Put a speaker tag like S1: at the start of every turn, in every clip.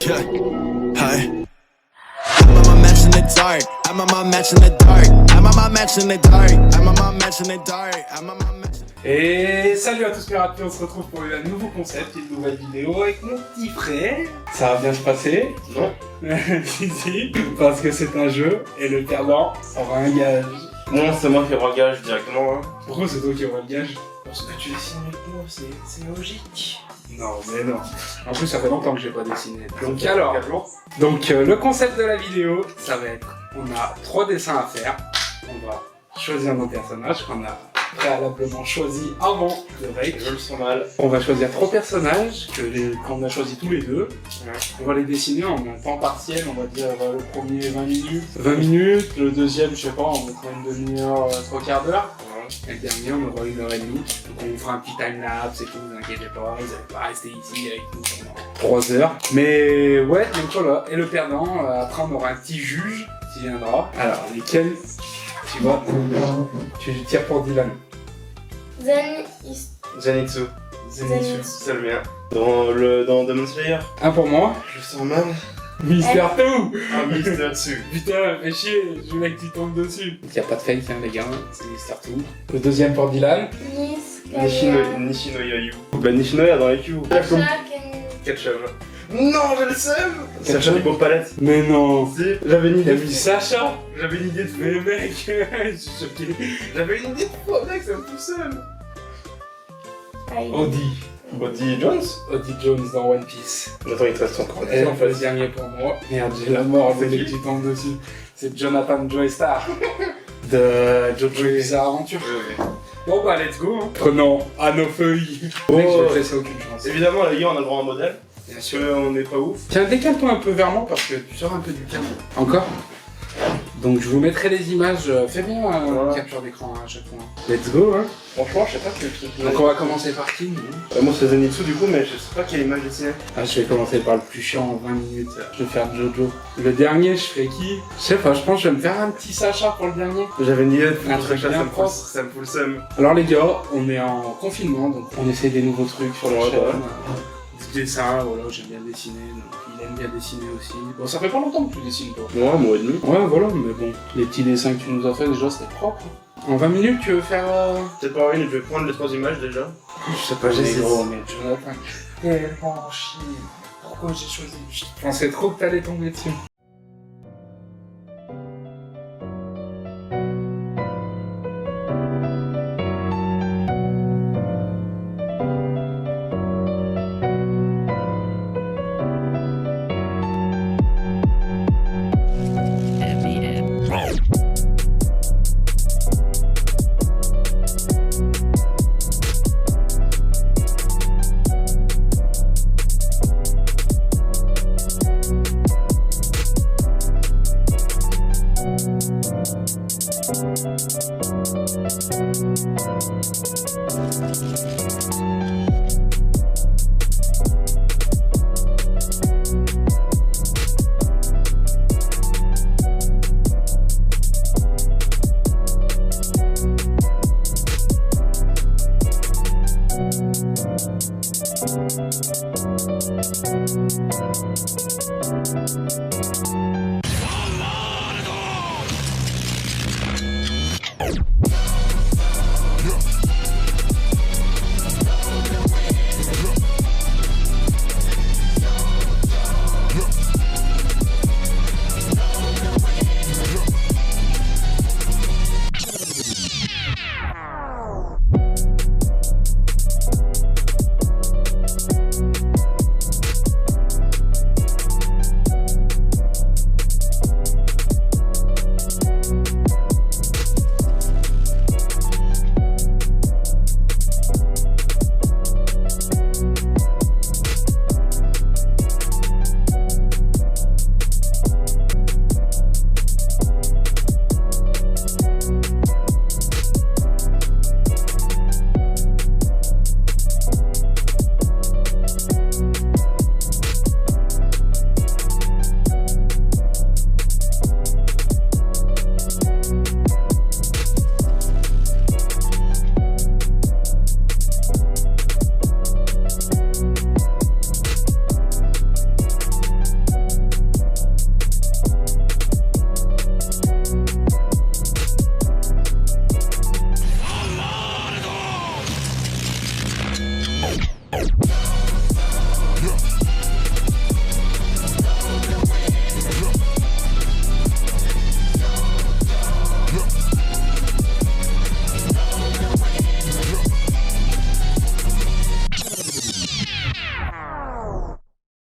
S1: Yeah. Hi. I'm on my match in the dark. I'm on my match in the dark. I'm on my match in the dark. I'm on my match in the dark. I'm on my match.
S2: Et salut à tous pirates, on se retrouve pour un nouveau concept, une nouvelle vidéo avec mon petit frère. Ça va bien se passer?
S3: Non.
S2: Si, parce que c'est un jeu et le perdant aura un gage.
S3: Non, c'est moi qui engage directement. Hein.
S2: Pourquoi c'est toi qui auras le gage?
S3: Parce que tu dessines avec moi, c'est logique.
S2: Non, mais non. En plus, ça fait longtemps que j'ai pas dessiné. Donc alors, le concept de la vidéo, ça va être, on a 3 dessins à faire. On va choisir nos personnages qu'on a préalablement choisi avant le break.
S3: Je le sens mal.
S2: On va choisir 3 personnages qu'on a choisi tous les deux.
S3: Ouais.
S2: On va les dessiner en un temps partiel, on va dire le premier 20 minutes. 20 minutes, le deuxième, je sais pas, on mettra une demi-heure, 3 quarts d'heure. Et le dernier, on aura 1h30. Donc on vous fera un petit time-lapse et tout, vous inquiétez pas, vous allez pas rester ici avec nous pendant 3 heures. Mais ouais, donc voilà. Et le perdant, après on aura un petit juge qui viendra. Alors, lesquels tu vois, tu tires pour Dylan.
S3: Zenitsu.
S2: Zenitsu.
S3: C'est le mien. Dans Demon Slayer.
S2: Un pour moi.
S3: Je le sens mal.
S2: Mister Tout.
S3: Ah, Mister Tsu.
S2: Putain, fais chier, je voulais que tu tombes dessus. Il n'y a pas de fake, hein, les gars, c'est Mister Tout. Le deuxième pour Dylan.
S3: Nishinoya Yu. Bah, Nishinoya dans les Q. Ketchup. Non, j'ai le seum. Sacha du beau palette.
S2: Mais non.
S3: Si, j'avais une
S2: T'as
S3: idée.
S2: mis Sacha.
S3: J'avais une idée de fou.
S2: Mais mec, je suis choqué.
S3: J'avais une idée de fou, mec, ça me fout seum. Odie Jones.
S2: Odie Jones dans One Piece.
S3: Attends, il te reste encore
S2: Et
S3: en
S2: le
S3: fait.
S2: dernier pour moi. Merde, j'ai la mort,
S3: C'est
S2: dès
S3: qui
S2: que tu tombes dessus. C'est Jonathan Joestar. De Jojo Bizarre Aventure. Bon bah, let's go. Hein. Prenons à nos feuilles. Mec, j'ai laissé aucune chance.
S3: Évidemment, les gars, on a le droit à un modèle.
S2: Bien
S3: Parce
S2: sûr.
S3: qu'on n'est pas ouf.
S2: Tiens, décale-toi un peu vers moi parce que tu sors un peu du cadre. Encore? Donc je vous mettrai les images, fais bien
S3: Voilà.
S2: capture d'écran à chaque fois. Let's go hein.
S3: Franchement, je sais pas quel truc.
S2: Donc on va commencer par qui nous?
S3: Moi, c'est Zenitsu du coup, mais je sais pas quelle image dessiner.
S2: Ah, je vais commencer par le plus chiant en 20 minutes. Je vais faire Jojo. Le dernier, je ferai qui? Je sais pas, je pense que je vais me faire un petit Sacha pour le dernier.
S3: J'avais une idée de
S2: Un
S3: faire
S2: truc
S3: ça,
S2: bien propre.
S3: ça me fout le seum.
S2: Alors les gars, on est en confinement, donc on essaie des nouveaux trucs sur la
S3: Ouais,
S2: chaîne.
S3: ouais.
S2: Des dessins, voilà, j'aime bien dessiner, donc il aime bien dessiner aussi. Bon, ça fait pas longtemps que tu dessines toi.
S3: Ouais, un mois et demi.
S2: Ouais, voilà, mais bon, les petits dessins que tu nous as fait déjà, c'était propre. En 20 minutes, tu veux faire...
S3: Peut-être pas une, je vais prendre les 3 images déjà.
S2: Je sais pas,
S3: j'hésite.
S2: mais Jonathan, tellement chier. Pourquoi j'ai choisi? Je pensais trop que t'allais tomber dessus.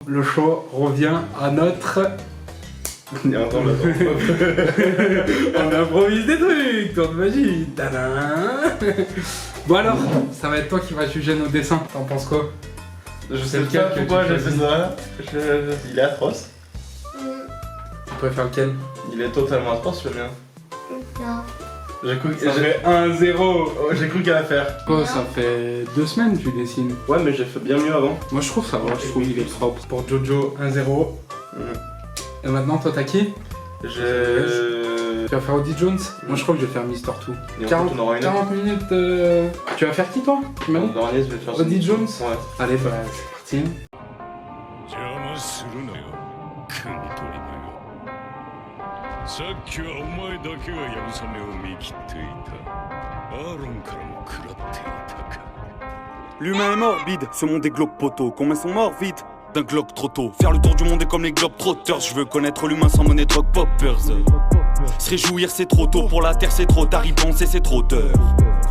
S2: le show revient à notre...
S3: Il y a un temps là-dedans.
S2: On improvise des trucs, tour de magie. Tadam. Bon alors, ça va être toi qui vas juger nos dessins. T'en penses quoi?
S3: Je sais
S2: lequel
S3: pas
S2: que
S3: pourquoi
S2: tu
S3: j'ai fait ça. Il est atroce.
S2: Tu préfères lequel?
S3: Il est totalement atroce le mien.
S4: Non.
S3: J'ai cru
S2: Ça fait 1-0.
S3: Oh, j'ai cru qu'à la faire.
S2: Quoi, ça fait 2 semaines que tu dessines.
S3: Ouais, mais j'ai fait bien mieux avant.
S2: Moi je trouve ça va, je trouve il est propre. Pour Jojo, 1-0. Et maintenant, toi t'as qui? Tu vas faire Odie Jones? Moi je crois que je vais faire Mister Two. 40 minutes. Tu vas faire qui toi? Tu m'as dit?
S3: En dernier, je vais faire
S2: Odie Jones?
S3: Ouais.
S2: Allez, bah c'est parti.
S5: 邪魔するなよ国取りのよさっきはお前だけがやぶさめを見切っていたアーロンからも食らっていたか
S6: L'humain est morbide, ce monde est glauque poteau. Combien sont morts vite d'un glock trop tôt. Faire le tour du monde est comme les globetrotters. Je veux connaître l'humain sans monnaie drogue poppers. Se réjouir c'est trop tôt, pour la terre c'est trop tard, y penser c'est trop tard.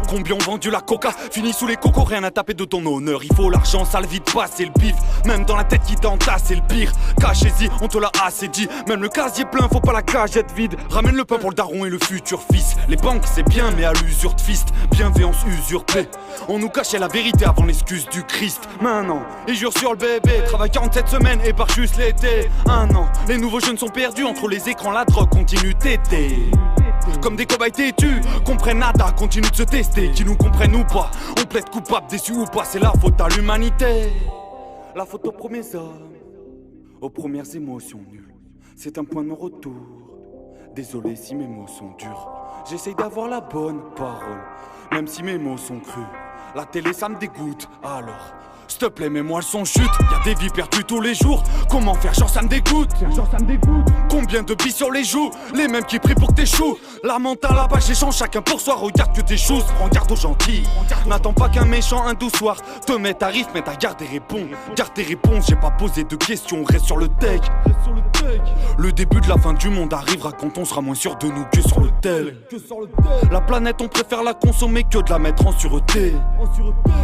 S6: Combien ont vendu la coca, fini sous les cocos, rien à taper de ton honneur. Il faut l'argent, ça le vide pas, c'est le bif. Même dans la tête qui t'entasse, c'est le pire. Cachez-y, on te l'a assez dit. Même le casier plein, faut pas la cagette vide. Ramène le pain pour le daron et le futur fils. Les banques c'est bien, mais à l'usure de fist. Bienveillance usurpée. On nous cachait la vérité avant l'excuse du Christ. Maintenant, ils jurent sur le bébé. Travaille 47 semaines et part juste l'été. Un an, les nouveaux jeunes sont perdus. Entre les écrans, la drogue continue d'été. Comme des cobayes têtus, comprennent nada, continuent de se tester. Qui nous comprennent ou pas, on plaide coupable, déçu ou pas, c'est la faute à l'humanité. La faute aux premiers hommes, aux premières émotions nulles. C'est un point de non-retour. Désolé si mes mots sont durs. J'essaye d'avoir la bonne parole, même si mes mots sont crus. La télé ça me dégoûte, alors s'il te plaît mets-moi le son chute. Y'a des vies perdues tous les jours. Comment faire genre ça me dégoûte. Combien de billes sur les joues, les mêmes qui prient pour que t'échoues. La mentale à page échange, chacun pour soi. Regarde que tes choses, prends garde aux gentils. N'attends pas qu'un méchant un doux soir te mette à risque, mais t'as garde et réponds. Garde tes réponses, j'ai pas posé de questions, reste sur le deck. Le début de la fin du monde arrivera quand on sera moins sûr de nous que sur le tel. La planète on préfère la consommer que de la mettre en sûreté.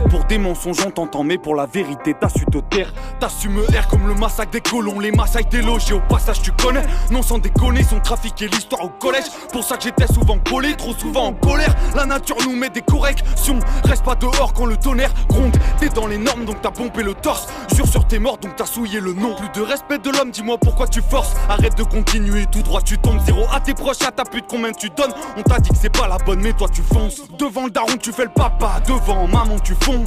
S6: Pour des mensonges on t'entend, mais pour la vérité t'as su te taire. T'as su me erre comme le massacre des colons, les massacres des logis. Au passage tu connais, non sans déconner, ils ont trafiqué l'histoire au collège. Pour ça que j'étais souvent collé, trop souvent en colère. La nature nous met des corrections, reste pas dehors quand le tonnerre gronde. T'es dans les normes donc t'as pompé le torse. Jure sur tes morts donc t'as souillé le nom. Plus de respect de l'homme, dis-moi pourquoi tu forces. Arrête de continuer tout droit, tu tombes. Zéro à tes proches, à ta pute, combien tu donnes. On t'a dit que c'est pas la bonne mais toi tu fonces. Devant le daron tu fais le papa, devant maman tu fonds.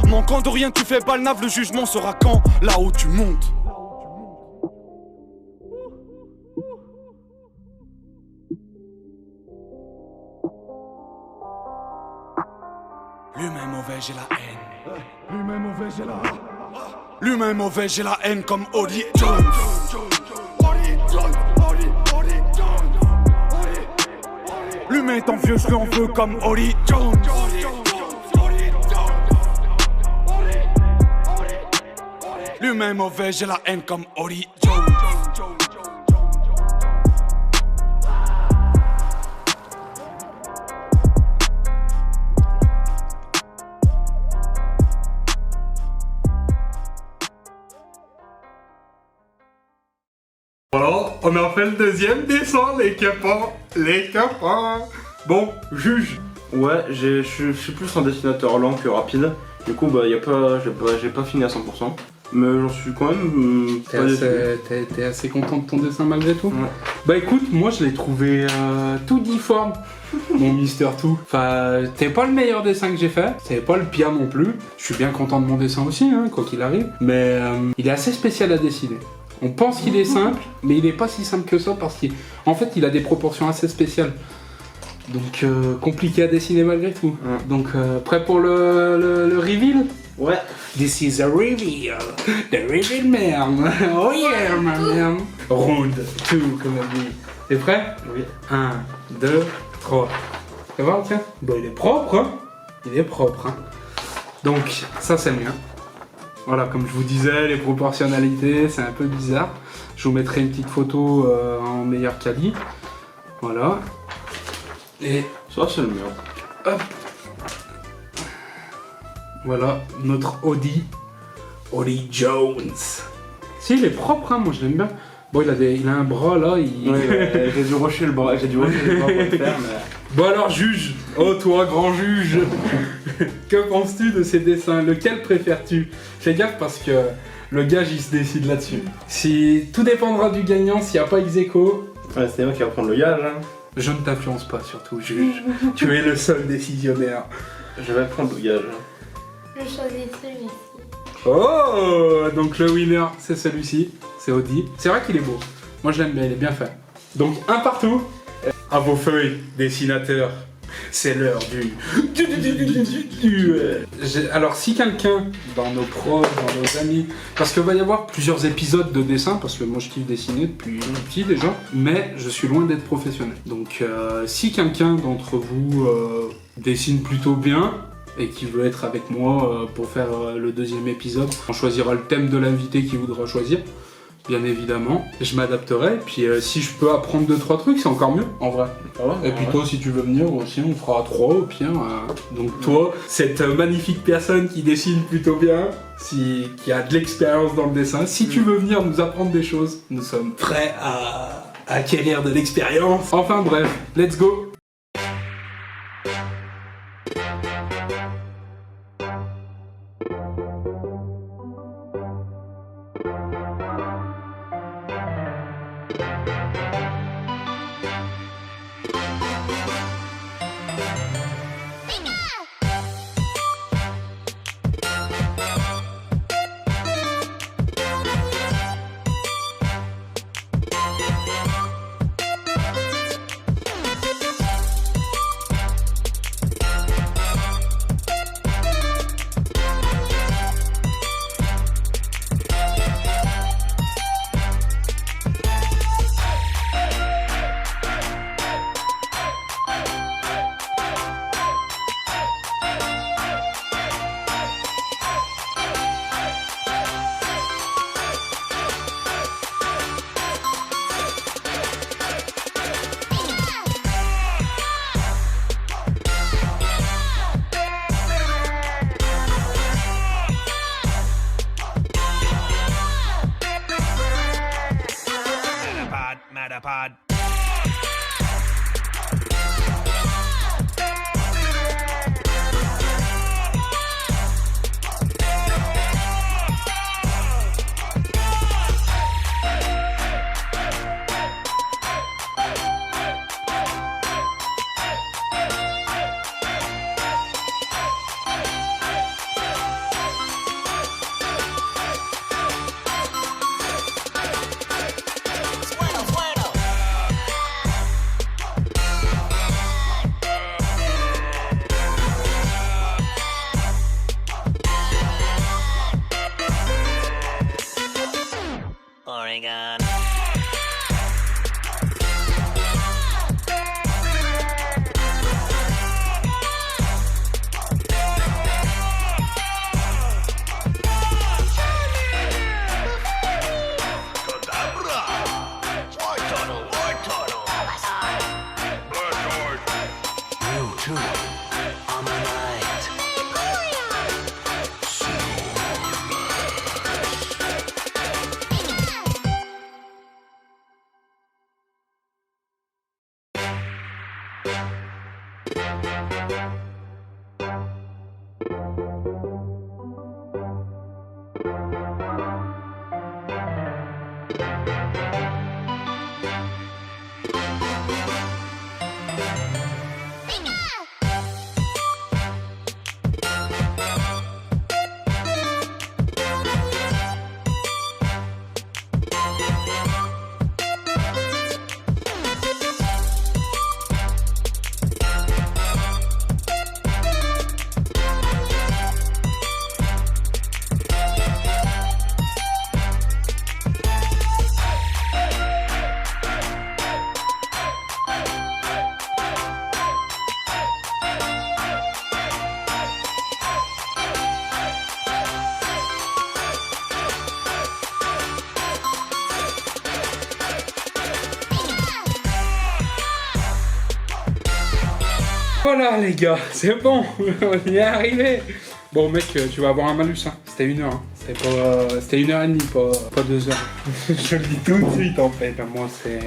S6: Manquant de rien tu fais balnave, le jugement sera quand là-haut tu montes. L'humain mauvais, j'ai la haine. L'humain mauvais, j'ai la haine. L'humain mauvais, j'ai la haine comme Odie Jones. L'humain est envieux, je lui en veux comme Odie Jones. L'humain mauvais, j'ai la haine comme Odie Jones.
S2: Voilà, on a fait le deuxième dessin, les copains. Bon, juge.
S3: Ouais, je suis plus un dessinateur lent que rapide. Du coup, bah, j'ai pas fini à 100%. Mais j'en suis quand même pas déçu.
S2: T'es assez content de ton dessin malgré tout?
S3: Ouais.
S2: Bah écoute, moi je l'ai trouvé tout difforme, mon Mister Two. Enfin, c'était pas le meilleur dessin que j'ai fait, c'était pas le pire non plus. Je suis bien content de mon dessin aussi, hein, quoi qu'il arrive. Mais il est assez spécial à dessiner. On pense qu'il est simple, mais il est pas si simple que ça parce qu'en fait il a des proportions assez spéciales. Donc compliqué à dessiner malgré tout.
S3: Ouais.
S2: Donc prêt pour le reveal?
S3: Ouais.
S2: This is a reveal. The reveal man. Oh yeah, my man. Round 2, comme on dit. T'es prêt?
S3: Oui.
S2: 1, 2, 3. Ça va, tiens? Bon, il est propre, hein? Il est propre, hein? Donc, ça c'est mieux. Voilà, comme je vous disais, les proportionnalités, c'est un peu bizarre. Je vous mettrai une petite photo en meilleure qualité. Voilà. Et
S3: Ça, c'est le mien.
S2: hop. Voilà, notre Odie Jones. Si, il est propre, hein, moi je l'aime bien. Bon, il a un bras là,
S3: Ouais, j'ai dû rusher le bras, pour le faire, mais...
S2: Bon alors, juge. Oh, toi, grand juge. Que penses-tu de ces dessins? Lequel préfères-tu? Fais gaffe parce que le gage, il se décide là-dessus. Si tout dépendra du gagnant, s'il n'y a pas ex-aequo,
S3: Ouais, c'est moi qui va prendre le gage, hein.
S2: je ne t'influence pas, surtout, juge. Tu es le seul décisionnaire.
S3: Je vais prendre le gage.
S4: Je choisis celui-ci.
S2: Oh, donc le winner, c'est celui-ci. C'est Audi. C'est vrai qu'il est beau. Moi, je l'aime bien, il est bien fait. Donc, un partout. À vos feuilles, dessinateurs. C'est l'heure Alors, si quelqu'un, dans nos proches, dans nos amis, parce qu'il va y avoir plusieurs épisodes de dessin, parce que moi je kiffe dessiner depuis petit déjà, mais je suis loin d'être professionnel. Donc, si quelqu'un d'entre vous dessine plutôt bien, et qui veut être avec moi pour faire le deuxième épisode, on choisira le thème de l'invité qu'il voudra choisir. Bien évidemment, je m'adapterai, puis si je peux apprendre 2-3 trucs, c'est encore mieux, en vrai. Et puis toi, si tu veux venir aussi, on fera 3 au pire. Donc toi, cette magnifique personne qui dessine plutôt bien, qui a de l'expérience dans le dessin, si tu veux venir nous apprendre des choses, nous sommes prêts à acquérir de l'expérience. Enfin bref, let's go.
S7: Matterpod. Oregon.
S2: Voilà les gars, c'est bon, on y est arrivé. Bon mec, tu vas avoir un malus, hein. C'était 1 heure. Hein. C'était 1h30, pas 2 heures. Je le dis tout de suite en fait. Moi c'est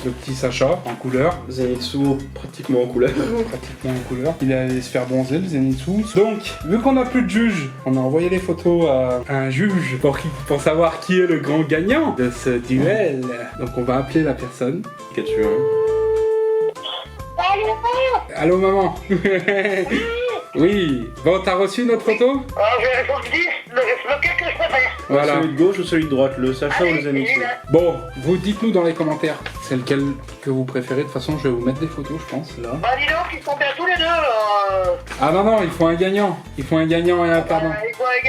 S2: le petit Sacha en couleur.
S3: Zenitsu, pratiquement en couleur.
S2: Pratiquement en couleur. Il allait se faire bronzer le Zenitsu. Donc, vu qu'on n'a plus de juge, on a envoyé les photos à un juge pour savoir qui est le grand gagnant de ce duel. Donc on va appeler la personne.
S3: Qu'as-tu, hein?
S2: Allô maman. Oui. Bon, t'as reçu notre photo?
S7: Je vous le dis, lequel que je préfère.
S2: Voilà.
S3: Celui de gauche ou celui de droite, le Sacha ou le Zenitsu?
S2: Bon, vous dites-nous dans les commentaires c'est lequel que vous préférez. De toute façon, je vais vous mettre des photos, je pense, là.
S7: Bah dis donc, ils sont bien tous les deux.
S2: Ah non, il faut un gagnant. Il faut un gagnant et un perdant.
S7: Il faut un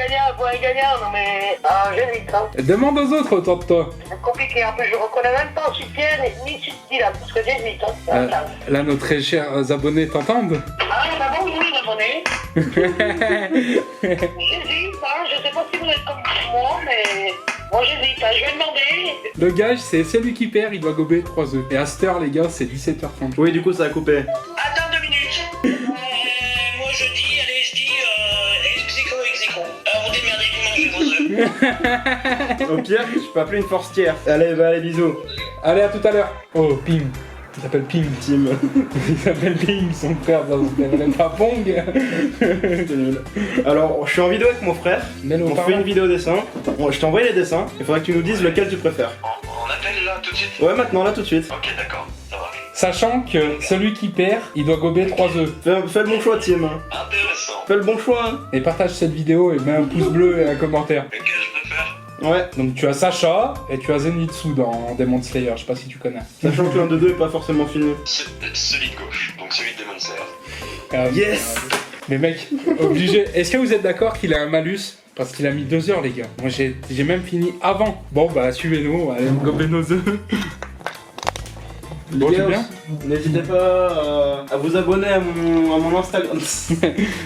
S7: gagnant, non mais... Ah, j'hésite, hein.
S2: Demande aux autres autant de toi.
S7: C'est compliqué, en plus je reconnais même pas Sud-Pierre ni Sud-Dylan, parce que j'hésite, hein.
S2: Là, nos très chers abonnés t'entendent.
S7: Ah, bah bon, oui, abonné. J'hésite, hein, je sais pas si vous êtes comme moi, mais... Bon, j'hésite, hein. Je vais demander.
S2: Le gage, c'est celui qui perd, il doit gober 3 œufs. Et à cette heure, les gars, c'est 17h30.
S3: Oui, du coup, ça a coupé.
S7: Attends 2 minutes. Moi je dis, ex-aequo. Vous démerdez, vous mangez vos œufs.
S3: Au pire, je peux appeler une forestière. Allez, bah, allez, bisous.
S2: Allez, à tout à l'heure. Oh, Ping. Il s'appelle Ping.
S3: Tim.
S2: Il s'appelle Ping, son frère, ça s'appelle pas Pong.
S3: C'est nul. Alors, je suis en vidéo avec mon frère.
S2: Mets-le au
S3: On fait
S2: parlant.
S3: une vidéo dessin. Bon, je t'ai envoyé les dessins. Il faudra que tu nous dises lequel tu préfères.
S8: On appelle là tout de suite?
S3: Ouais, maintenant, là, tout de suite.
S8: Ok, d'accord, ça va.
S2: Sachant que celui qui perd, il doit gober 3 œufs.
S3: Fais le bon choix, Tim.
S8: Intéressant.
S3: Fais le bon choix. Hein.
S2: Et partage cette vidéo et mets un pouce bleu et un commentaire.
S8: Lequel je préfère?
S3: Ouais.
S2: Donc tu as Sacha et tu as Zenitsu dans Demon Slayer, je sais pas si tu connais.
S3: Sachant que l'un de deux est pas forcément fini.
S8: Celui de gauche, donc celui de Demon Slayer.
S3: Yes.
S2: Mais mec, obligé. Est-ce que vous êtes d'accord qu'il a un malus? Parce qu'il a mis 2 heures les gars. Moi j'ai même fini avant. Bon bah suivez-nous, allez gober nos œufs. Bon,
S3: Les
S2: c'est
S3: gars,
S2: bien.
S3: n'hésitez pas à vous abonner à mon Instagram.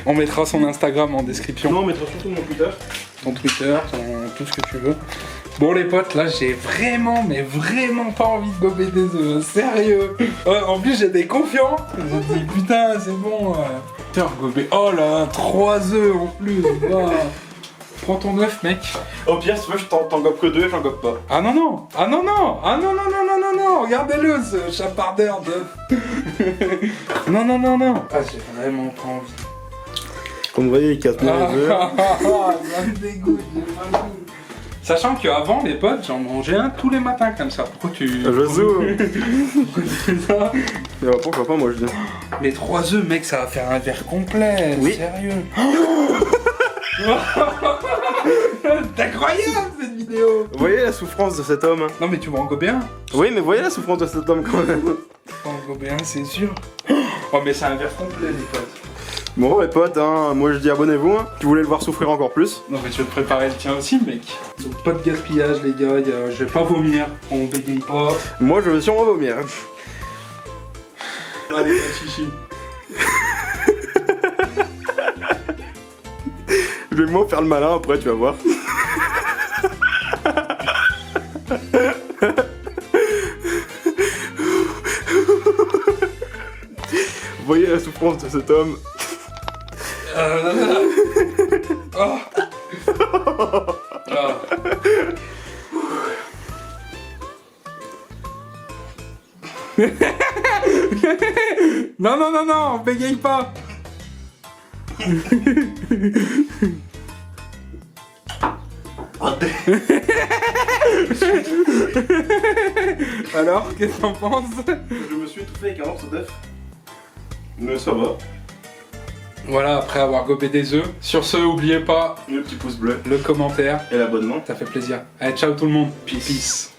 S2: On mettra son Instagram en description.
S3: Non, on mettra surtout mon Twitter.
S2: Ton Twitter, tout ce que tu veux. Bon les potes, là j'ai vraiment, mais vraiment pas envie de gober des œufs, sérieux. Ouais, en plus j'étais confiant, j'ai dit putain c'est bon. Putain gober, oh là, 3 œufs en plus. Bah. Prends ton œuf mec.
S3: Au pire, si tu veux, je t'en gobe que 2 et j'en gobe pas.
S2: Ah non non, ah non non, ah non non non non non non, regardez-le ce chapardeur d'œuf. Non non non non. Ah j'ai vraiment pas envie.
S3: Comme vous voyez, il casse bien les œufs.
S2: Ça me dégoûte, j'ai pas le goût. Sachant qu'avant, les potes, j'en mangeais un tous les matins comme ça. Pourquoi tu...
S3: Je zoome.
S2: Pourquoi tu fais ça?
S3: Pourquoi pas, moi je dis.
S2: Les 3 œufs, mec, ça va faire un verre complet.
S3: Oui.
S2: Sérieux. C'est incroyable cette vidéo.
S3: Vous voyez la souffrance de cet homme?
S2: Non mais tu vas en gober un.
S3: Oui, mais vous voyez la souffrance de cet homme quand même.
S2: Tu vas en gober un, c'est sûr. Oh mais c'est un verre complet, les potes.
S3: Bon, les potes, hein, moi je dis abonnez-vous. Hein. Si vous voulez le voir souffrir encore plus.
S2: Non mais tu vas te préparer le tien aussi, mec. Donc pas de gaspillage, les gars. Je vais pas vomir. On bégaye pas.
S3: Moi je vais sûrement vomir.
S2: Allez, pas de chichi.
S3: Je vais moi faire le malin après, tu vas voir. Vous voyez la souffrance de cet homme.
S2: Oh. Ah. Non, non, non, non, bégaye pas. Alors, qu'est-ce que t'en penses?
S3: Je me suis étouffé avec un morceau d'œuf. Mais ça va.
S2: Voilà, après avoir gobé des œufs. Sur ce, n'oubliez pas
S3: Le petit pouce bleu
S2: le commentaire.
S3: et l'abonnement.
S2: Ça fait plaisir. Allez, ciao tout le monde. Peace.